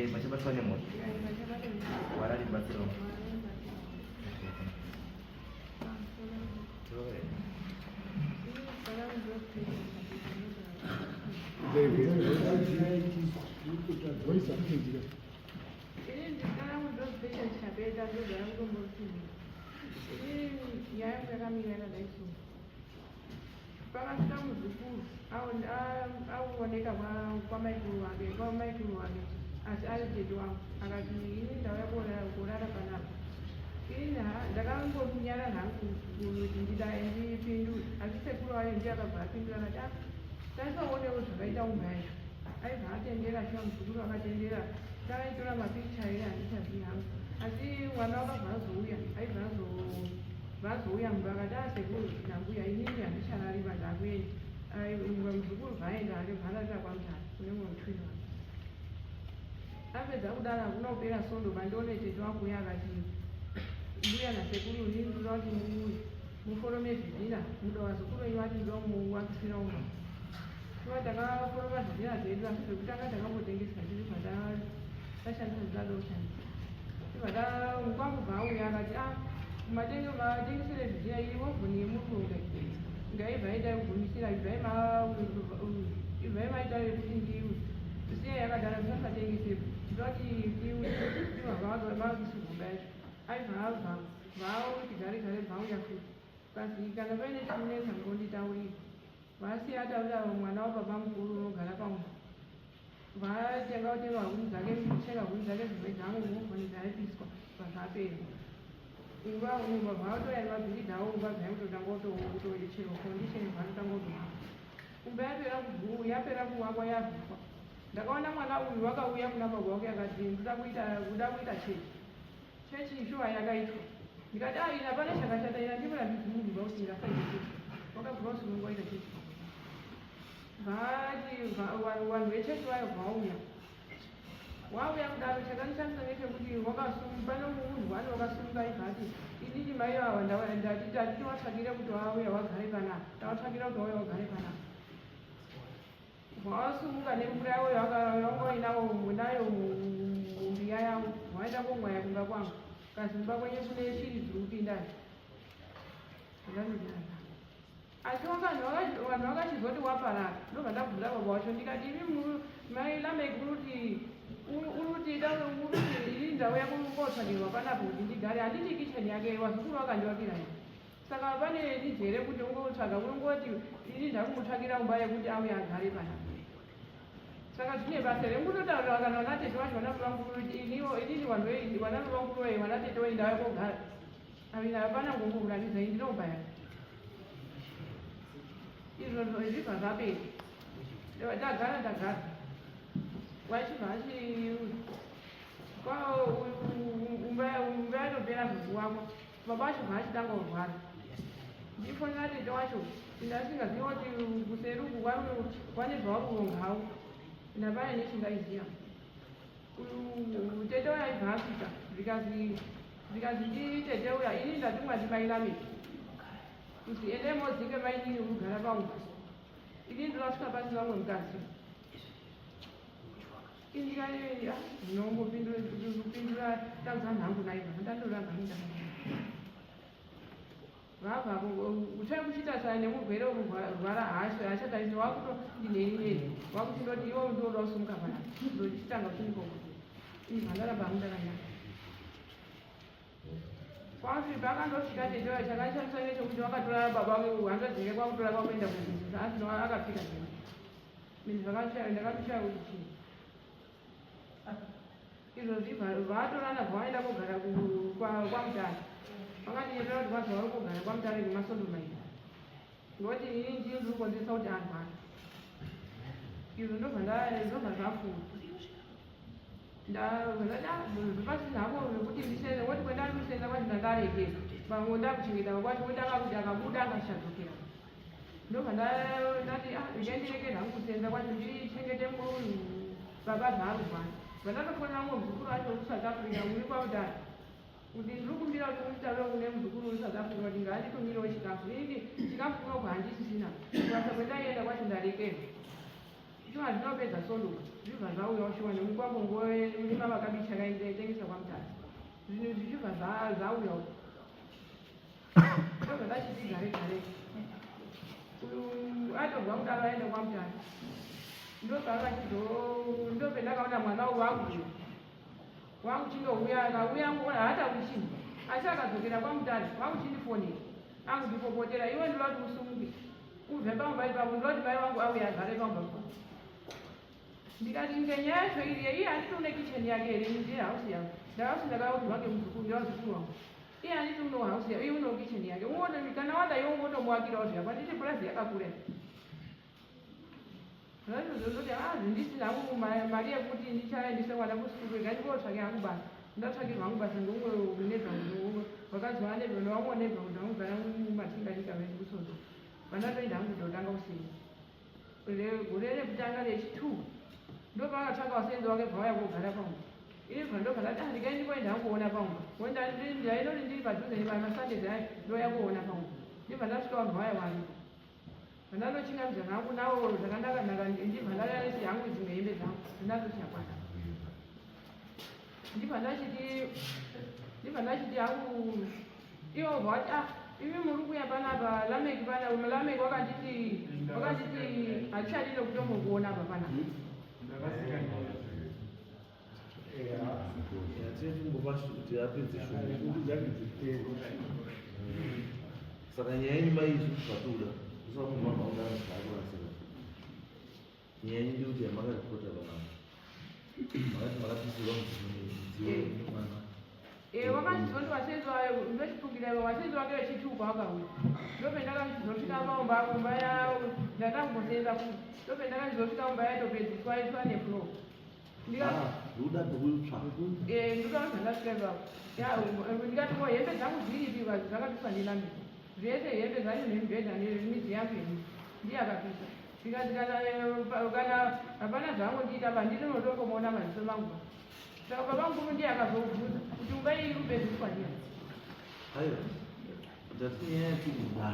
machabatwa nemoni warari batsiro Pakafika muzukuru auoneka kwamaikuru wake asi ari tete wangu akati ini ndauya kurara panapa ini ndakangominyara nhangu kuti ndidai ndipindure asi sekuru wayo ndiye akabva apindura akati taisaonewo zvakaita umhaizvo aibva atendera shuwa muzukuru akatendera takaitora mapikicha ere handichazivi hangu asi mwana wakabva azouya aibva vazouya mumba akati asekuru nambuya inini handicharari pandakuenda muzukuru vaenda ake bvararira kwamutatu kune mumwe mutwini wake apedza kudaro hakuna kupera sondo pandione tete wangu uya akati mbuya nasekuru ndinoda kuti muforome zvidhina muda wazukuru wenyu vati ndomuwakisira umba iva takaforoma zvidhina zvedu asi zvekutanga takambotengesa tiri patashandisa zvidadoshandisa ibva kwangu bvauya akati matengesere zvidhina iri wovhuni yemurunga ngaibva ita kugumisira ibva imaita yekuti ndiwe siya yakadara zvisasatengesepo ndoti ndiwavavakisirwomba yacho aibva vao tigare bvauya futi kasi kana paine chimunetsa ngonditaurira vasiya ataurira mwana wababa mukuru unogara pamwe vatenga huni dzake chenga huni dzake zimwe dzangu muvhoni dzaipiswa zvazvapera uva vatoya nemabhiridi avo umba bvaikutotangakutochero kondisheni vanotangozvaa umba yapera kuwakwa yabviswa ndakaona mwana uyu wakauya kuna baba wake akati kuda kuita chechi ishuwa yakaitwa ndikati ina pane chakashata ina ndimurambidzi munhu vauti ngasaite wakabva usunungu waita chechi vati vanhu vechechi vayo vauya kudaro chakanishamisa nechekuti pane munhu wane wakasununga aibvati inini mai ava ndati watsvakire kuti wauya wagare panapa tawatsvakira kuti wauya wagare panapa wasununga nemvura yavo yawangoinawo munayo mumbiya yavo waenda komwaya kumba kwangu kazi mumba kwenye kune shiri dziri kupindani asi vanhu vakachizoti waparara ndobva ndabvunza baba wacho ndikati imi mai lameki uruti iri ndau yako ngotsvagirwa panapa kuti ndigare handiti kicheni yake wazukuru wakandiwapira saka pane nijere kuti ungotsvaga unongoti ini ndakumutsvagira umba yekuti auye agare panapa saka zvine basa remutotaurira kana vanatete vacho vanababamukuru inini vanababamukuru wei vanatete wei ndauya kogara avina hapana ngombokurambidza indinoba yake izvozvo zvibva zvapera ndagara wachibva umba yatopera zvokuwakwa baba wacho bva achitanga kurwara ndifonera tete wacho ndasingaziva kuti kuseri uku wane zvaukurongawo ndapane nechingaiziva tete uya aibva asvika zvikazi nditete uya ini ndatumwa ndimailameki kuti ende modzike mainini kugara paumba ini ndinosvika pasi vamwe mukadzi indikaiya ndinombopindura tadza nhangu naiva ndandoramba vabva uchai kuchita sana nemurwere urwara haachataisi wakutondinheinei wakutindoti iwo ndoda usumuka panapa ndochitanga kunikoko mhandaramba hamundakanyaka kwasvipa akandosvika tetewa chakashamisa nechekuti wakatora baba wake handadzere kwakutora kwakuenda kudzidzisa asi akapfika zvinhu minhu zvakashaya ndakatoshaya kuti chii izvo zvibva vatorana vaenda kogara kwamutare vakandinyetora kuti vazva vari kogara kwamutare nemasondo mairi ngoti ini ndiri kukonzesa kuti arwara izvo ndobva zvapfuura zvipasina hapo zvekuti ndisenze woti kwendari kusenza kwacho ndakarekeza pamwe ndakuchengeta kwacho wotanga kuti akabuda akashadzokera ndobva ndati ndiendirekera hangu kusenza kwacho ndichengete munhu baba bvaarubvana vandatofonera mumwe muzukuru acho wekusouth africa uri kwaudari kuti ndiri kumbira kuti unditaurire kune muzukuru uri south africa kuti ngaanditumirewo chikafu ini chikafu kunoko handisisina kubasa kwendaienda kwacho ndarekeza icho handinopedza sondo zvibva zvauyawo shuwa nemukwambo nguva akabicha kaitengesa kwa mtaani zvinhu zvichibva zvauya uko ndobva ndachiti gare atobva kudaro aenda kwa mtaani ndope ndakaona mwana wangu chindouya akauya nguona hata kuchini asi akadzokera kwa mutani wangu chindifonera angu ndipopotera iwe ndinoda kuti usumuke ubve pamba ipapo ndinoti mai wangu auya agare pamba pa ndikati ngenyaya yacho iriye iye handiti une kicheni yake here ndiye hausi yangu ndakausi ndakaudzwa ngemuzukuru ndewazukuru wangu iye handiti uno hausi iye uno kicheni yake kana wada iwe ungotomuakirawo zviapa nditi purazi yakakura zvazvozoti zvindisina hangu mari yekuti ndichaendesa mwana kusikuru ngandingotsvake hangu basa ndatsvakirwa hangu basa ngeumwe unebva wakazwa nebva newamwe nebva kuti vamugara mumatinganika vedu kusozo vandatoenda hangu kutotanga usenzi gore rekutanga rechi2 ndopakatsvaka usenzi wake bvauya kogara paumba inibva ndobva ndati ndikaendi koenda hangu kuona paumba ndainoti ndiri padhuze nemasandezi ayo ndoya kuona paumba ndibva ndasvika vanhu vaya varipo vandandochingamidza hangu navo zvakanaka ndibva ndayarisi hangu dzimwe hembe dzangu ndinatochakwana ndibva ndachiti hangu ivo vati imi muri kuya panapa lameki panapa lameki wakanditi hatichadi nekutombokuona apa panapa saka nyaya yenyu maizvipatuda usakuma maungana zvaakurasira nyaya yenyu ndikuti yamakazvikota vanhu makati makapisirwa mudziyo mwana wakachizoti wasenzi wayo ndochifungira wasenzi wake wechitupa wakauya ndope ndakachizosvika paumba yavo ndatangosenza ku ndope ndakachizosvika umba yatopedziswa iswa neflo ndoda ndokutsva ndikauza ndasvika ipapo ndikati hembe dzangu dziripi dzakapiswa ndilambi zvese hembe dzacho nemibhedha nemidzi yangu yemi ndiye akapisa ndikati kana hapana zvangu ndiita ba ndinotokomaona maziso mangu saka baba mukuru ndiye akazobvunza kuti umba iyi kupedziswa ndiani aiwa ndati nyaya yekuda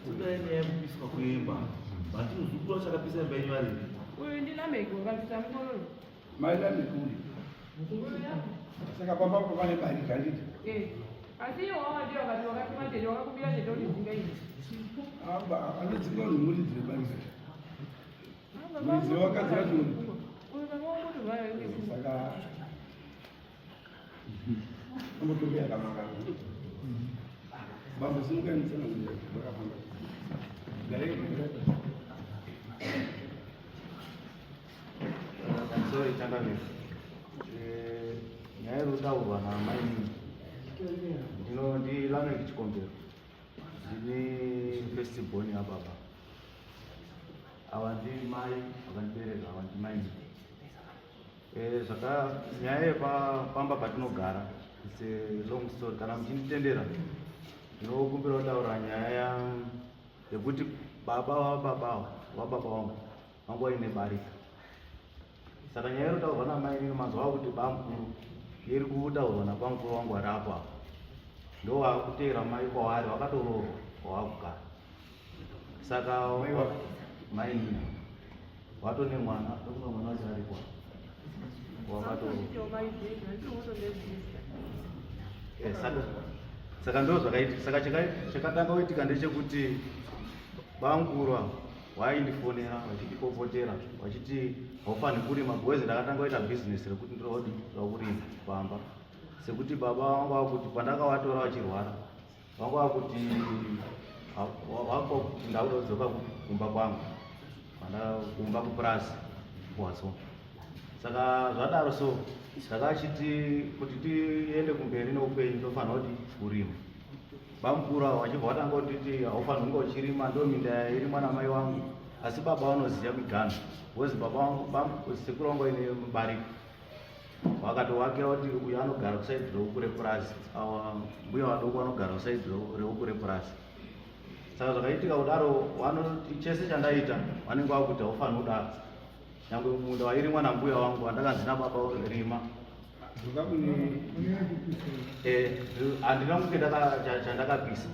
kudai nyaya yekupiswa kuimba matinozukuru chakapisa imba yenyu vari uyu ndilameki wakapisa mukororo mailameki uri saka papapo pane bari ganditi asi iwo wawadiwa kati wakapima tete wakakubira tete unidzinga ini anodzinga vanhu muri dzine bari gati mudziyo wakadzi vacho uyu vamawokuti vayo saka amotoke yakamaka bambo simukaemusana kuti vakafamba sorry changamiro nyaya yerudaurwa namainini ndilameki chikombero ndine festibhoni yababa ava ndimai vakandibereka ava ndimaini nyaya yepamba patinogara its a long story kana muchinditendera ndinokumbira kutaura nyaya yekuti baba wababa wangu vangu vaine barika saka nyaya irikutaurwa namainini mazuva akuti bamukuru iri kutaurwa napamukuru wangu ari apo apo ndo wakuteera mai kwavari wakatoroorwa kwawakugara saka maini watone mwana ndokuti mwana wacho ari kwa wakatoroorwa saka ndo zvakaitika saka chakatanga kuitika ndechekuti bamukuru waindifonera vachindipopotera vachiti haufani kurima bhozi ndakatanga kuita bhizinesi rekuti ndinodi zvakurima pamba sekuti baba vangu vakuti pandakavatora vachirwara vangu vakuti vakuti ndauda kudzoka kumba kwangu kumba kupurazi kuwatso saka zvadaro so zvakachiti kuti tiende kumberi neupenyu ndofanira kuti kurima bamukuru avo vachibva vatanga kutiti haufanira kunge uchirima ndo minda iri mwana mai wangu asi baba vanoziva migano wezi baba vangu sekuru vangu ine mubarika wakatowakira kuti uyu anogara kusaidi reuku repurazi mbuya vadoko vanogara kusaidi reuku repurazi saka zvakaitika kudaro chese chandaita vanenge vakuti haufanira kudaro nyangwe munda wairi mwana mbuya wangu wandakanzina baba rima handina kunge chandakapisa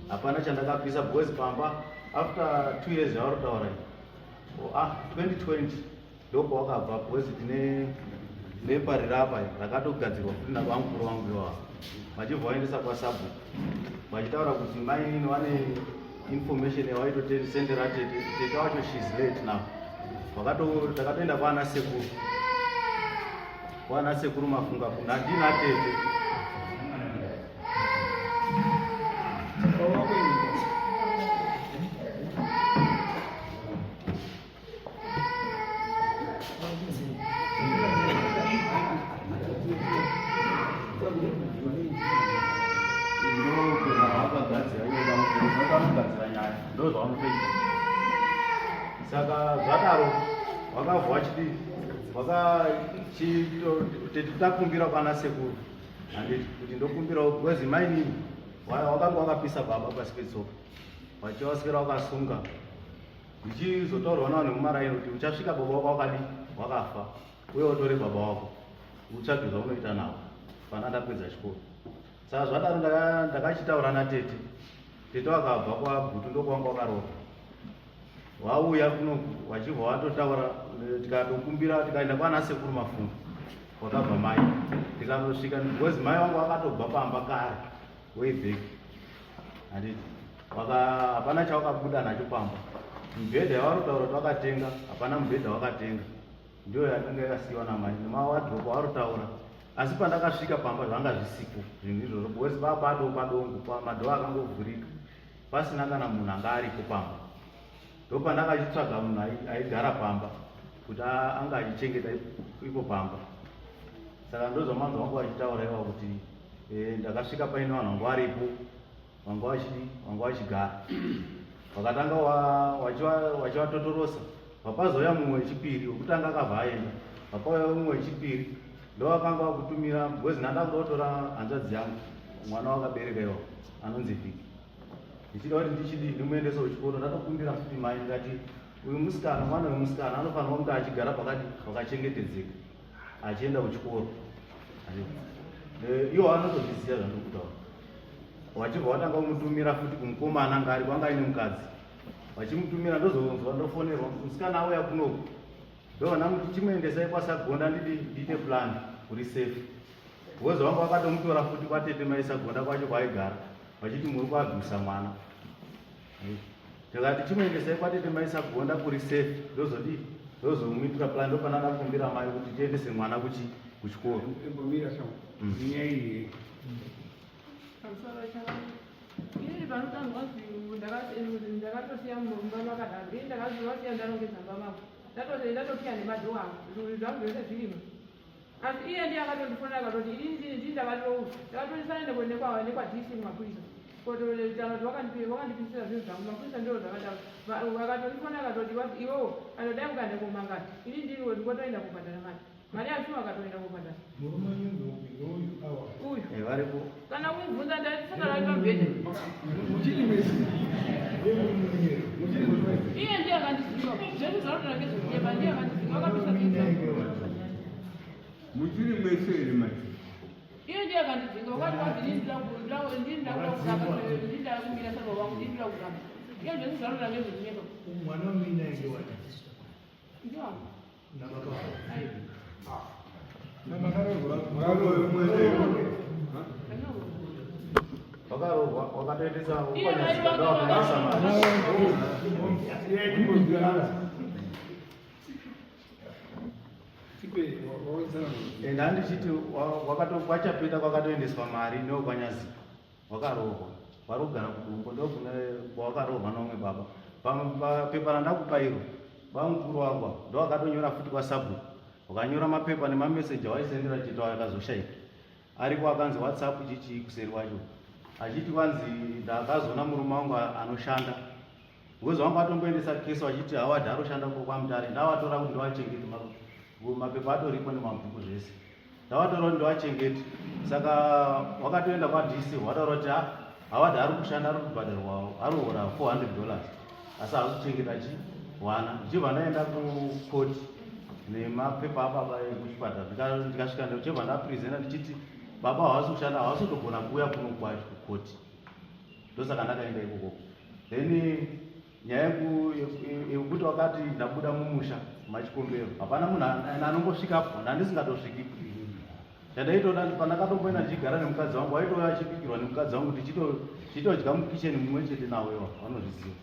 hapana chandakapisa because pamba after 2 years yavarutaura 2020 ndokwakabva bhozi tine bepa rirapa rakatogadzirwa kuti nakwamukuru wangu iwawa vachibva vaendesa kwasabu vachitaura kuti maini vane information yawaitosendera tete wacho shes late now takatoenda kwana sekuru mafunga kuna ndina tete saka zvadaro vakabva takumbira pana sekuru handiti kuti ndokumbirawo because maini wakanga wakapisa baba pasi petsoka vachivaswera wakasunga ndichizotaurwa navo nemumaraini kuti uchasvika baba wako wakadi wakafa uye utore baba wako utsvage zvaunoita navo pana ndapedza chikoro saka zvadaro ndakachitaura natete tete wakabva kwagutu ndokwanga wakarohwa wauya kuno wachibva watotaura tikatokumbira tikaenda kwana sekuru mafunga wakabva mai tikanosvika because mai wangu wakatobva pamba kare way back handiti hapana chawakabuda nacho pamba mibhedha yawarotaura kuti wakatenga hapana mubhedha wakatenga ndiyo yakanga yakasiyiwa namai nemawadhropu warotaura asi pandakasvika pamba zvanga zvisipo zvinhu izvozvo because papadongo madhoo akangovhurika pasina kana munhu anga aripo pamba ndopandakachitsvaga munhu aigara pamba kuti anga achichengeta ipo pamba saka ndozvamanzi wangu vachitaura iwa kuti ndakasvika paine vanhu vanga varipo vanga vachigara vakatanga vachivatotorosa vapazoya mumwe wechipiri wekutanga akabva aenda vapauya mumwe wechipiri ndovakanga vakutumira because ndandakuda kutora hanzvadzi yangu mwana wakabereka iwa anonzi Viki ndichida kuti ndichidi ndimuendese kuchikoro ndatokumbira futi mai ndikati uyu musikana mwana wemusikana anofanira kunge achigara pakachengetedzeka achienda kuchikoro iwo anotozviziva zvandikutaura wachibva watanga kumutumira futi kumukomana ngari kwanga aine mukadzi vachimutumira ndozonzwa ndofonerwa musikana auya kunoku ndovana muti chimuendesai kwasagonda ndiite plan kuri safe because vanga vakatomutora futi kwatete maisagonda kwacho kwaaigara vachiti muri kuabvisa mwana tikati chimuendesai kwatete maisagonda kuri safe ndozomuitira plan ndopana ndakumbira mai kuti tiendese mwana kuchikoro ini panotangwa zvinhu ndakatosiya murumba makadaro ini ndakazivasiya ndarongedzamba mako ndatopinda nemadhoo angu zvinhu zvangu zvese zvirimo asi iye ndiye akatondifonera akatoti ini ndakatonisana nekwadhisi mapurisa kototaura kuti wakandipisira zvinhu zvangu mapurisa ndiro zvakadaro akatondifonera akatoti iwowo anodai mukaenda komangati ini ndiriwo ndingotoenda kubhadhara mari yacho akatoenda kubhadhara uyu varipo kana kumubvunza ndaisakaraipabhedha iye ndiye akandiziva zvedu zvarotora ngezvekunyeba ndiye akandiziva akapisa zvinhu muchiri mwese ere mati iye ndiye akandidzinga wakati wazi ndindakuda kumira saba wangu ndindira kuramba iye zvedu zvarotora ngezvekunyeba mwana wamina enge wati ndiwangu nababa vakarohwa wakatoendesa and handichiti wachapeta kwakatoendeswa mari neokwanyazi wakarohwa vari kugara kudumbo ndokune kwawakarohwa nomwe baba papepa randakupa iro bamukuru wangwa ndo akatonyora futi kwasabu wakanyora mapepa nemameseji awaisendera chito akazoshaika ariko akanzi whatsapp chichi kuseri wacho achiti kwanzi ndakazoona murume wangu anoshanda ngozi wangu atomboendesa kesi wachiti hawadhi aroshanda kwamutare ndawatora kuti ndowachengeti mapepa atoripo nemabhuku zvese ndawatora kuti ndowachengeti saka wakatoenda kwadhisi wataura kuti hawadhi ari kushanda ari kubhadharwa arohora $400 asi hakuchengeta wana ndichibva ndaenda kukoti nemapepa ababa ekuchipatara ndikasvika ndichibva ndaprezenta ndichiti baba havasi kushanda havasi kutogona kuuya kuno kwacho kukoti ndosaka ndakaenda ikoko then nyaya yekuti wakati ndabuda mumusha machikumbiro. Hapana munhu anongosvikapo, nandisingatosviki. Chandaitoda pandakatomboenda ndichigara nemukadzi wangu, waitouya achipikirwa nemukadzi wangu kuti chitodya mukicheni mumwe chete nawo iwa, vanozviziva.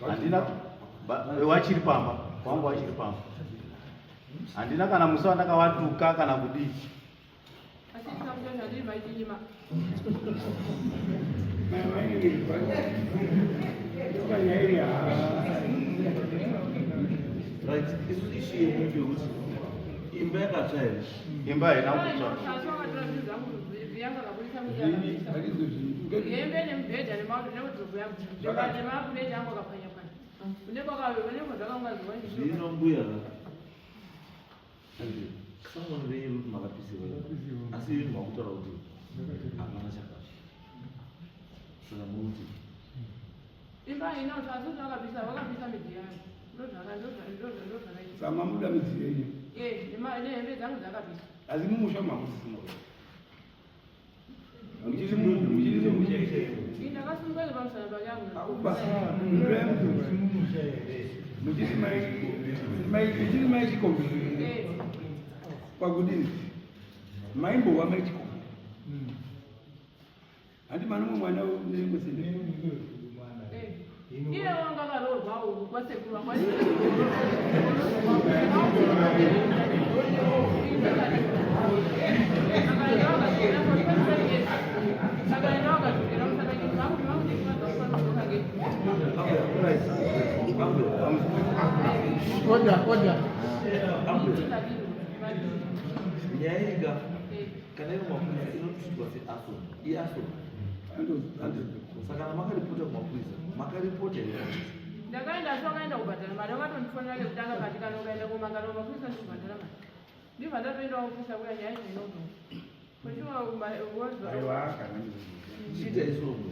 Handina wachiri pamba, wangu wachiri pamba. Handina kana musi wandakawatuka kana kudii. Right, isso ishi yemuntu ukuthi imba yakatshaye. Imba haina kutsva. Zvinombuya someone very rude makapisiwa asi yini makutaura kuti hapana chakasha saka muti imba ina utazoti wakapisa midzi yayo Sama muda midziyo hiyo. nehembe dzangu dzakapisa. Asi mumusha mamusimo. Ndakasunguka pamusana panyangu. Muchiri mai chikombe. Kwakudini. Maimbo wa mai chikombe. Hadi manomo mwana unemusinde. Iye wanga karorwa uku kwasekuru kwai. Oda. Nyaiga kana ino mapuliza inotuswa seaso iaso saka namakariputa kumapuliza makaripota here ndakaenda zvakaenda kubhadhara mari wakatonifonera kekutanga kati kana ukaenda kumangano mapuliza ndikubhadhara mari ndibva ndatoendawo kupisa kuya nyaya zvinobva chiita isongo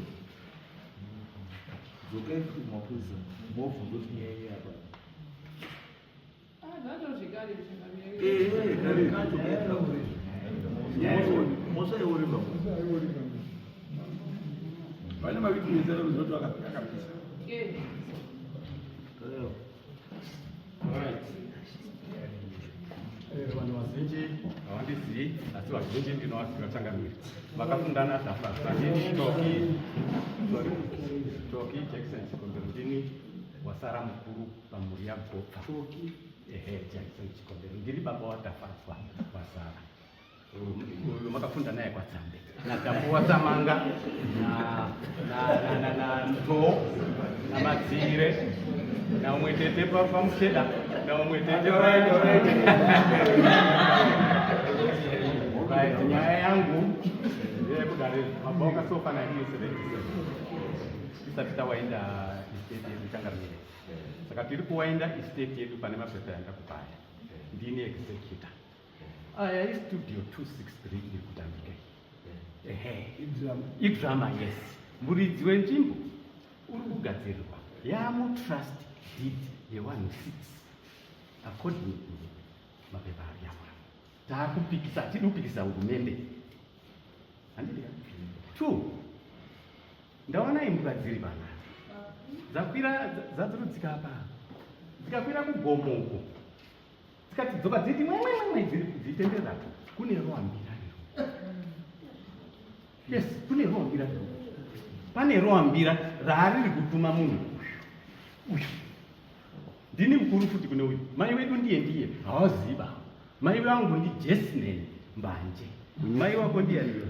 dzokai kuti kumapuliza mobvunza kuti nyaya iyi apa zvazvozvikare kare kacho kaitira kuri mosaiorima Vale maviti mizera ruzoto akapisa. Vanhu vazhinji havandizivi asi vazhinji ndinovaziva Tsangamire. Vakafundana zvafasa. Ndini Toki Jackson Chikombero, ndini wasara mukuru pamhuri yaGopfa. Jackson Chikombero, ndiri baba watafadzwa wasara. Uyu makafunda naye kwaTsambe. Natambo waTsamanga na Ntoo naMadzire naumwe tete paMusheda naumwe tete nyaya yangu ndeyekudare mabonga sofa 1977 isati tawaenda estate yedu Tsangamire. Saka tiri kuwaenda estate yedu pane mapepa yandakubaya. Ndini executor. Aya iStudio 263 iri kutambika. Idrama, yes. Muridzi wenzvimbo uri kugadzirirwa yamutrust deed ye106 according to mapepa ari yamwana. Taakupikisa, tiri kupikisa hurumende. Handidi ka? 2. Ndaona imugadziri vana. Dzadzirudzika apa. Dzikakwira kugomo uko. Dzikatidzoka dziti mwemwemwe dzitenderera. Kune roambira. Yes, kune roambira. Pane roambira raari kutuma munhu uyu. Ndini mukuru futi kune uyu. Mai wedu ndiye hawaziva. Mai wangu ndi Jesnel Mbanje. Mai wako ndiye aliyo.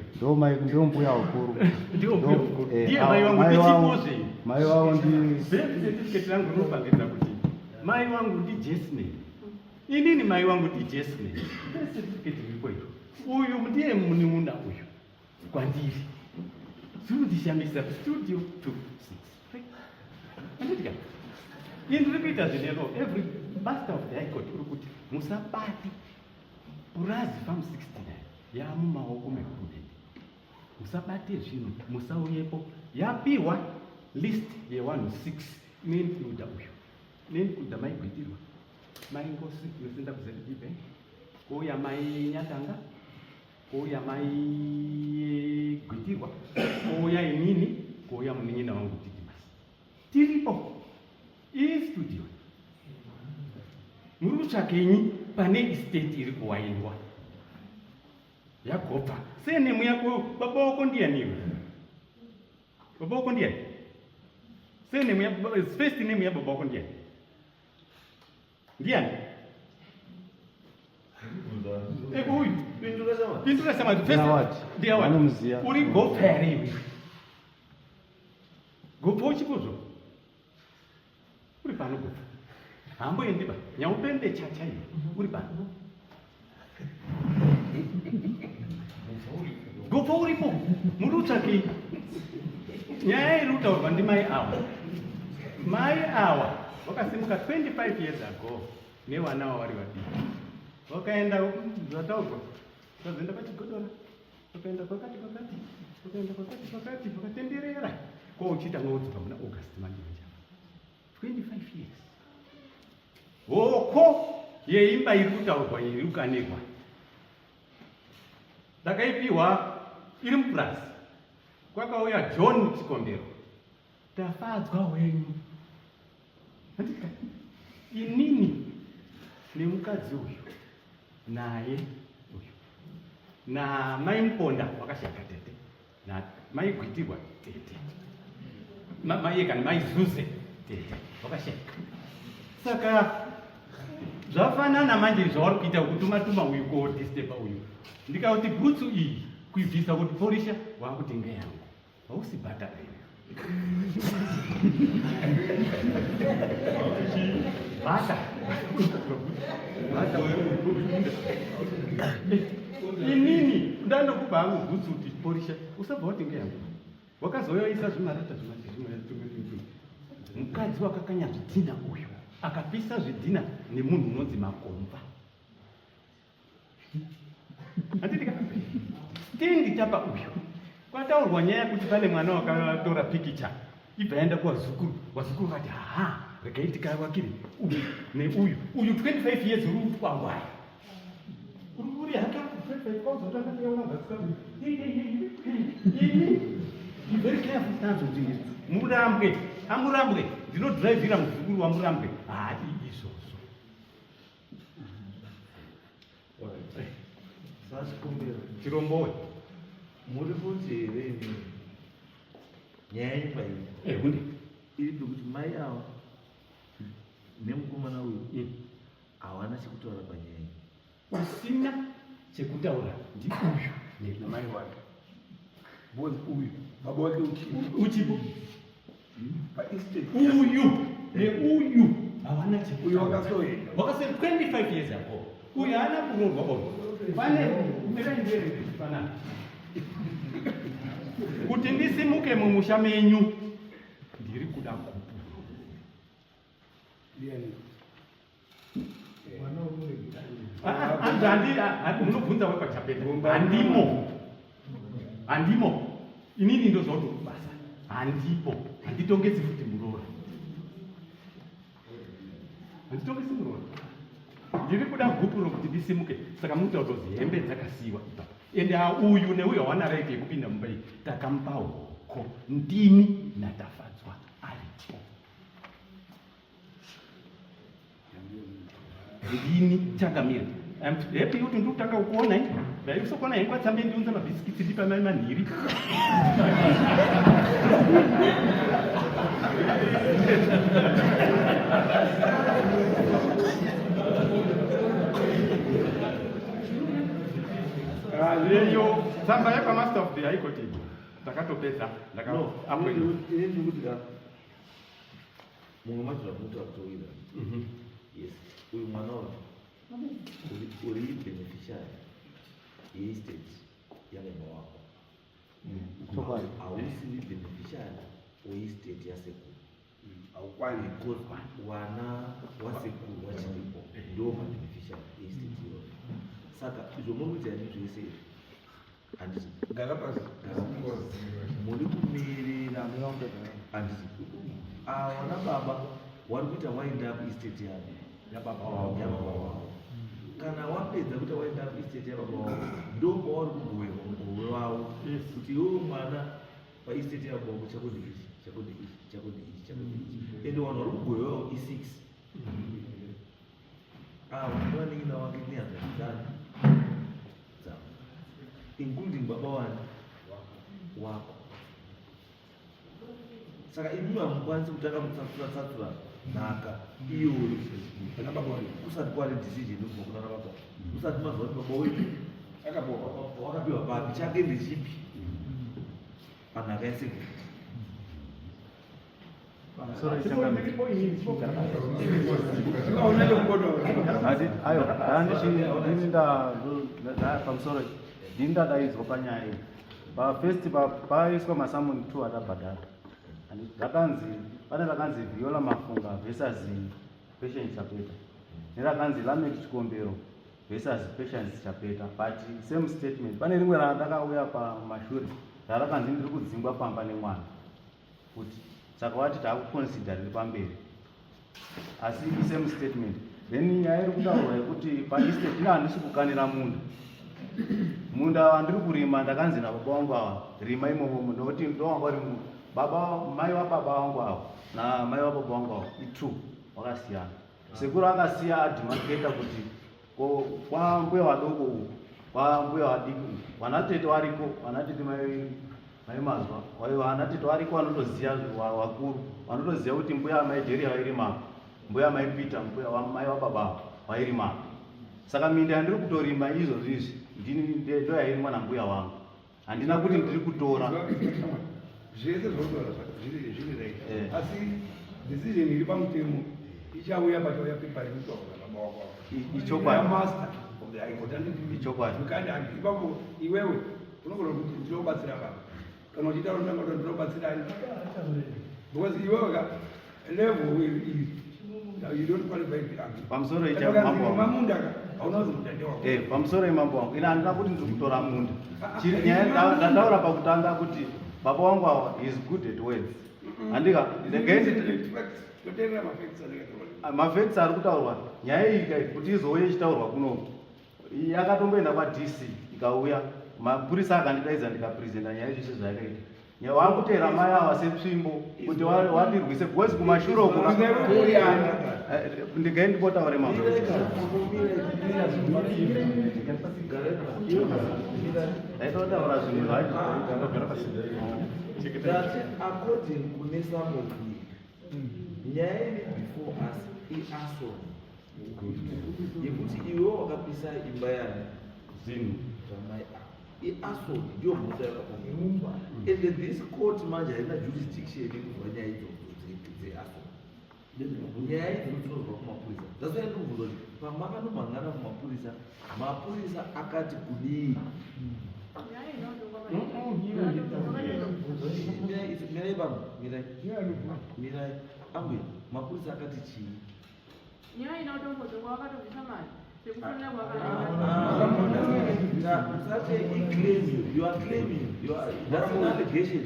Ndio mbuya wakuru. Ndio mbuya wakuru. Ndiye mai wangu ndichipoze. Mai wao ndi certificate yangu nopangeza kuti mai wangu ndi Jesnel. Inini mai wangu ndi Jesnel. Certificate ilipo hiyo. Uyu ndiye mununa uyu. Kwandiri. Zvinondishamisa Studio 263. Andika. Indiri kuita zvinero every master of the high court uri kuti musabati urazi farm 69 yamumaoko mehurumende. Musabate zvinhu musauyepo. Yapiwa list ye106 neincluda uyu. Neincluda maigwitirwa. Maingosi inosinda kuZNB Bank. Kouya mai Nyatanga. Kouya mai Gwitirwa. Kouya inini. Kouya munin'ina wangu Didimas. Tiripo. Studio. muri kutsvakenyi pane estate iri kuwaindwa yagobva senemu yako baba wako ndianiwe baba wako ndiani senemu ya first name ya baba wako ndiani uyu pindura sama uri gopfa here iwe gopfa uchipuzvo uri pano gopfa hamboendi ba nyaupende chachaiyo uri pano gopfa uripo muri utsvakei nyaya iri kutaurwa ndimai awa mai awa vakasimuka 25 years ago nevana wavari vadiki vakaenda zvataurwa vazoenda pachigodora vakaenda kwakati vakatenderera kouchita ngoudzoka muna august manjanja 25 years hoko yeimba iri kutaurwa iri kukanirwa ndakaipiwa iri mupurasi kwakauya John Chikombero tafadzwa wenyu inini nemukadzi uyu naye uyu namai Muponda wakashaka tete namai Gwitirwa tete maiyekani mai Zuze tete wakashaka saka zvafanana manje zvavari kuita kutuma uyu kodhistepa uyu ndikauti bhutsu iyi kuibvisa kuti porisha wakuti ngeyangu hausibhata bhata inini ndandokubva hangu bhutsu kuti porisha usabva kuti ngeyangu wakazoyoisa zvimarata mukadzi wakakanya zvidhina uyu akapisa zvidhina nemunhu unonzi Makomba handidika tindi tapa uyu kwataurwa nyaya kuti pane mwana wakatora pikicha ibva yaenda kuwazukuru wazukuru vati haha rekaitika wakiri uyu neuyu 25 years uri kutwangwaya uri haka 25 very careful nazo ndizvo murambwe amurambwe ndinodhiraivhira muzukuru wamurambwe haadi izvozvo chirombowe muri kuti here nyaya yenyika iyi hunde iri pekuti mai ava nemukomana uyu hawana chekutaura panyaya iyi usina chekutaura ndiuyu namai wake uyu baba wake uchipo paestate uyu neuyu hawana uyu wakasoya wakasema 25 years ago uyu haana kurorwa orwa pane fanana kuti ndisimuke mumusha menyu ndiri kuda kupuro munobvunza wepachapeta handimo inini ndozvauti kubasa handipo handitongesi kuti murora handitongesi murora ndiri kuda gupuro kuti ndisimuke saka mutaura kuti hembe dzakasiyiwa ipapo ende uyu neuyo hawana raiti yekupinda mumba iyi takamupa hoko ndini natafadzwa aripo ndini changamira happy kuti ndikutanga kukuona ndaisokona henkwatsambe ndiunza mabhisikitsi ndipamai manhiri leyo tsamba yapamaster of the high court takatopedza ndakaakutika mumwe macho zvamunotaura kutowira yes uyu mwana wacho uri beneficiary yeestate yababa wako hausiri beneficiary weestate yasekuru haukwani because wana wasekuru wachiripo ndo mabeneficiary yeestate iyoyo saka izvo muri kuita nezvese handisi muri kumirira handisi wana baba wari kuita wind up estate yavo yababa wavo kana wapedza kuita wind up estate yababa wavo ndo pavari kugoverwa mugove wavo kuti iwewo mwana paestate yababa wavo chakode ichi chakode ichi chakode ichi chakode ichi ende vanhu vari kugoverwa wavo i6 vanenge navake nehanzvaizana including baba wani wako. Saka imi hamukwanisi kutanga kutsatsura nhaka iyoyo kusati kwari decision kubva kuna baba, usati maziva kuti baba wedu wakapiwa papi, chake ndechipi panhaka yeseko. pamusoro ndini ndadaidzwa panyaya iyi pafirst paiswa masamoni 2 adabhadhara pane rakanzi Viola Mafunga versus Patience Chapeta nerakanzi Lameck Chikombero versus Patience Chapeta, but same statement. Pane rimwe randakauya pamashure rarakanzi ndiri kudzingwa pamba nemwana kuti saka wati takuconsider riri pamberi asi same statement. Then nyaya iri kutaurwa yekuti paestate ina handisi kukanira munda wandiri kurima ndakanzi nababa wangu ava rima imomo nokuti ndowanga uri baba mai wababa wangu ava na mai wababa wangu ava i2 wakasiyana. Sekuru akasiya adhimaketa kuti kwa mbuya wadoko uku kwa mbuya wadiki vanatete wariko, vanatete mai mazwa vanatete wariko vanotoziya wakuru, vanotoziya kuti mbuya maidheria vairima, mbuya maipita, mbuya mai wababa vairima. Saka minda yandiri kutorima izvozvo izvi ndo yairimwa nambuya wangu, handina kuti ndiri kutora zvese zvotora zviri right, asi decision iri pamutemo ichauya pachauya pepa rekutorwa baba wako ichokwadi master of the high court ichokwadi ukandi ipapo iwewe unogona kuti ndinobatsira baba kana uchitaura kuti ndinobatsira ani because iwewe ka level iyi you don't qualify to argue pamusoro ichamambo mamunda ka aunazo mutandewa pamusoro imambo wangu ina handina kuti ndiri kutora munda ndataura pakutanga kuti baba wangu ava is good at words handika mafacts ari kutaurwa nyaya iyi kuti izouya ichitaurwa kuno yakatomboenda kwaDC ikauya mapurisa akandidaidza ndikapresenta nyaya izvese zvayakaita wakutera mai ava setsvimbo kuti wadirwise because kumashure uku ndikaendipotaure mama aitotaura zvinhu according kune some of nyaya iri before us iaso yekuti iwe wakapisa imba yani zvinhu zvamai iaso ndio mhosva yakapangwa and this court manje haina jurisdiction yekubva nyaya idzodzo dzeaso nyaya idzinotsorwa kumapurisa. Zvasai ndikubvunza kuti pamakanomhangana kumapurisa, mapurisa akati kudii? Mirai baba, mirai amwe mapurisa akati chii? Nyaya inotombozongwa wakatobvisa mari sekufanira Such a claim you are claiming, that's an allegation.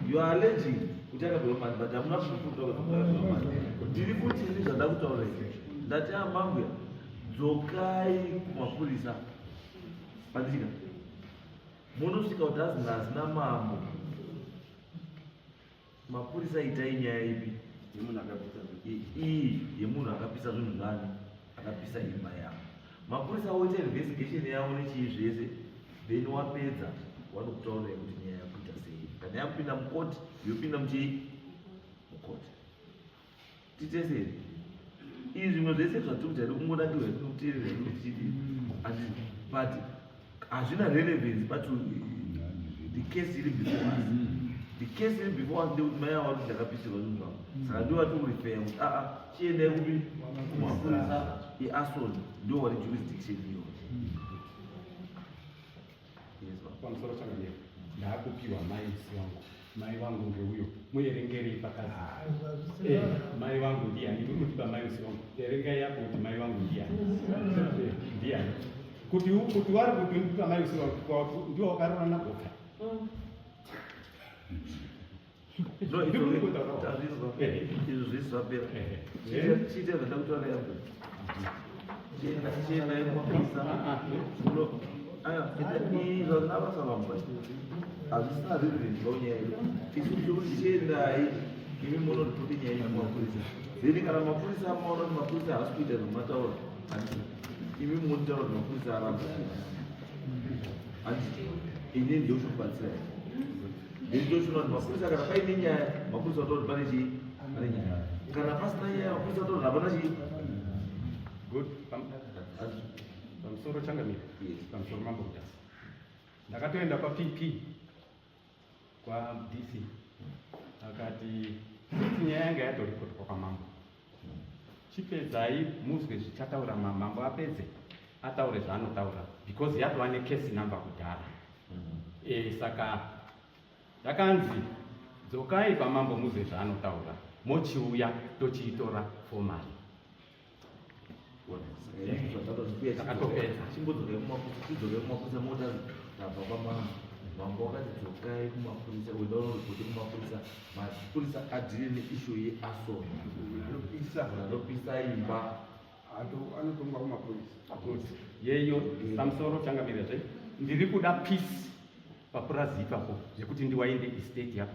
You are alleging kuti akapiwa mari, but hamuna kutoka kuti mari. Ndiri kuti ini zvandakutaura izvi ndati amambuya dzokai kumapurisa pandika munosvika kuti hazina mambo. Mapurisa itai nyaya ipi iyi yemunhu akapisa zvinhu zvani, akapisa imba yavo. Mapurisa woita investigation yavo nechii zvese, then wapedza vanokutaura kuti nyaya yakuita sei. Kana yakupinda mukoti yopinda muchii mukoti. Titeseri izvi zvimwe zvese zvatiri kuti ari kungodakirwa tinokuteerera inotichiti but hazvina relevance but the case iri before us. The case iri before us ndekuti mai ava kuti ndakapisirwa zvinhu zvavo, saka ndo vatiri kurifeya kuti chiendai kupi kumapurisa easoni ndo vari jurisdiction iyo. Pamusoro changu ndakupiwa mai vangu ngeuyo muerengerei pakazi mai vangu ndiani, uri kutipa mai usi vangu, erengai yapo kuti mai vangu ndiani kuti vari kuti ndipa mai usi vangu ndio wakarora naboka izvo zvisi zvapera chiite zvandakutaura yapo chiendai kumapurisa izvo navasa vangu hazvisina relevance vaunyaya iyo. Isu tiri chiendai imi munoti kuti nyaya ina mapurisa, then kana mapurisa amaona kuti mapurisa haasi kuita zvamataura imi muntaura kuti mapurisa aramba handi ini ndiochokubatsira ndinoshuna kuti mapurisa kana paine nyaya mapurisa vatoti pane chii pane nyaya kana pasina nyaya mapurisa vatoti hapana chii good pamusoro changamire pamusoro mambo kudasi ndakatoenda papp kwa DC akati nyaya yanga yatoripotwa kwamambo chipedzai muzwe zvichataura mambo apedze ataure zvaanotaura because yatova nekesi number kudhara saka ndakanzi dzokai pamambo muzwe zvaanotaura mochiuya tochiitora formally chimbodzokei kumapurisa mota tabva kwamambo mambo wakati dzokai kumapurisa wedaura ripoti kumapurisa mapurisa adhiri neishu yeasonapisa imba anotongwa kumapurisa yeyo pamusoro changamirezve ndiri kuda peace papurazi ipapo zvekuti ndiwainde estate yapo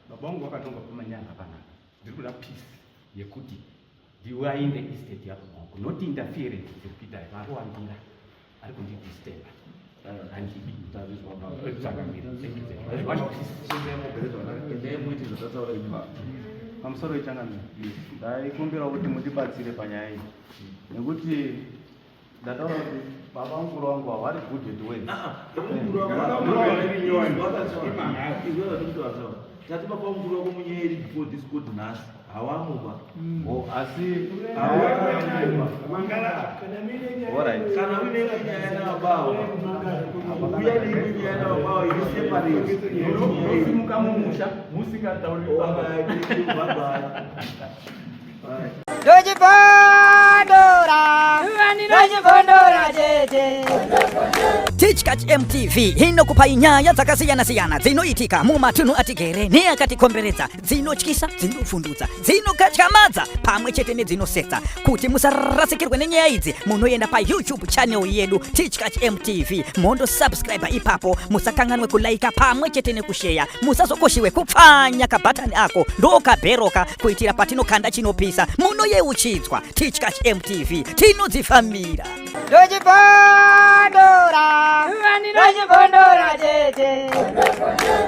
baba vangu vakatonga pamanyaya akanaka ndiri kuda peace yekuti ndiwainde estate yapo not interference dziri kuita varowandira ari kundidisturba pamusoro wechangamiro ndaikumbira kuti mundibatsire panyaya iyi nekuti ndataura kuti baba mukuru wangu havari good at tati baba mukuru wako munyeri before this good nhasi hawamuba asi kana uine nyaya navabawa uya neimwe nyaya navabawa inoseparesimuka mumusha musikatauribaba Teachkach MTV inokupa inyaya dzakasiyana-siyana dzinoitika mumatunhu atigere neakatikomberedza, dzinotyisa, dzinofundutsa, dzinokatyamadza pamwe chete nedzinosetsa. Kuti musarasikirwe nenyaya idzi munoenda paYouTube channel yedu Teachkach MTV mondo subscribe ipapo, musakanganwe kulaika pamwe chete nekushare, musazokoshiwe kupfanya kabhatani ako ndokabheroka kuitira patinokanda chinopisa munoyeuchidzwa. Teachkach MTV tinodzifamira. Dojibondora, dojibondora jeje.